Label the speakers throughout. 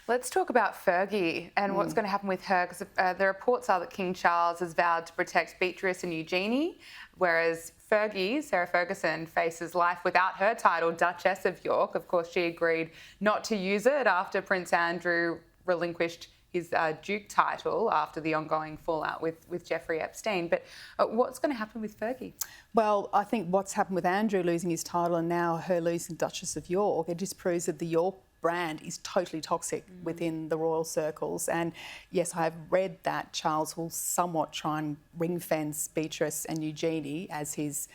Speaker 1: Let's talk about Fergie and what's going to happen with her, because the reports are that King Charles has vowed to protect Beatrice and Eugenie, whereas Fergie, Sarah Ferguson, faces life without her title, Duchess of York. Of course, she agreed not to use it after Prince Andrew relinquished his Duke title after the ongoing fallout with Jeffrey Epstein. But what's going to happen with Fergie?
Speaker 2: Well, I think what's happened with Andrew losing his title and now her losing Duchess of York, it just proves that the York brand is totally toxic within the royal circles. And yes, I have read that Charles will somewhat try and ring fence Beatrice and Eugenie as his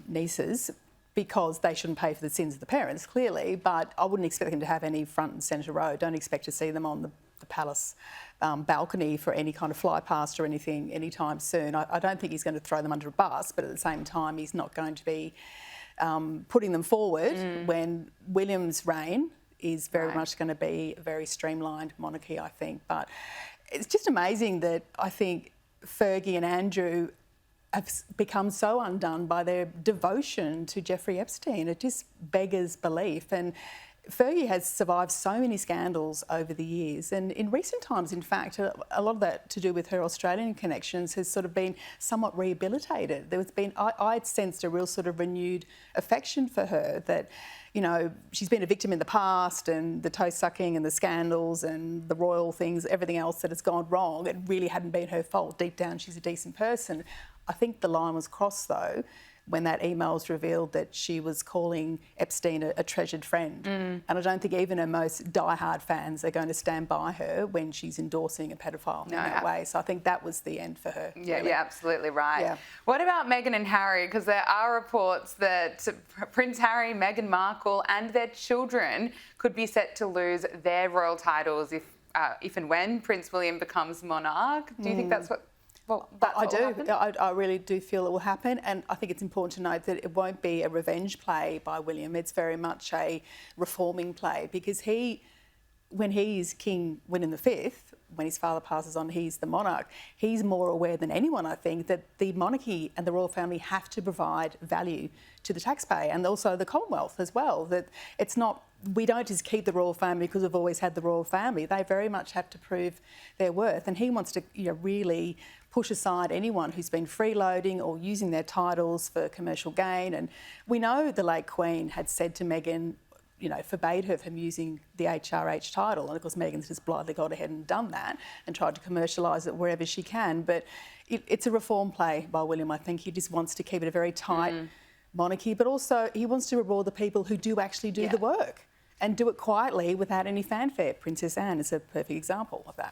Speaker 2: nieces, because they shouldn't pay for the sins of the parents, clearly, but I wouldn't expect him to have any front and centre row. Don't expect to see them on the palace balcony for any kind of fly past or anything anytime soon. I don't think he's going to throw them under a bus, but at the same time, he's not going to be putting them forward when William's reign is very much going to be a very streamlined monarchy, I think. But it's just amazing that I think Fergie and Andrew have become so undone by their devotion to Jeffrey Epstein. It just beggars belief. And Fergie has survived so many scandals over the years, and in recent times, in fact, a lot of that to do with her Australian connections has sort of been somewhat rehabilitated. I sensed a real sort of renewed affection for her, that, you know, she's been a victim in the past, and the toe sucking and the scandals and the royal things, everything else that has gone wrong, it really hadn't been her fault. Deep down, she's a decent person. I think the line was crossed, though, when that email was revealed that she was calling Epstein a treasured friend. And I don't think even her most diehard fans are going to stand by her when she's endorsing a pedophile in that way. So I think that was the end for her.
Speaker 1: Yeah,
Speaker 2: really.
Speaker 1: you're absolutely right.
Speaker 2: Yeah.
Speaker 1: What about Meghan and Harry? Because there are reports that Prince Harry, Meghan Markle and their children could be set to lose their royal titles if and when Prince William becomes monarch. Do you think that's what... Well,
Speaker 2: I do. I really do feel it will happen, and I think it's important to note that it won't be a revenge play by William. It's very much a reforming play, because when he's King William V, when his father passes on, he's the monarch, he's more aware than anyone, I think, that the monarchy and the royal family have to provide value to the taxpayer and also the Commonwealth as well. That it's not, we don't just keep the royal family because we've always had the royal family. They very much have to prove their worth, and he wants to, you know, really push aside anyone who's been freeloading or using their titles for commercial gain. And we know the late Queen had said to Meghan, you know, forbade her from using the HRH title. And of course, Meghan's just blithely got ahead and done that and tried to commercialise it wherever she can. But it's a reform play by William. I think he just wants to keep it a very tight monarchy, but also he wants to reward the people who do actually do the work and do it quietly without any fanfare. Princess Anne is a perfect example of that.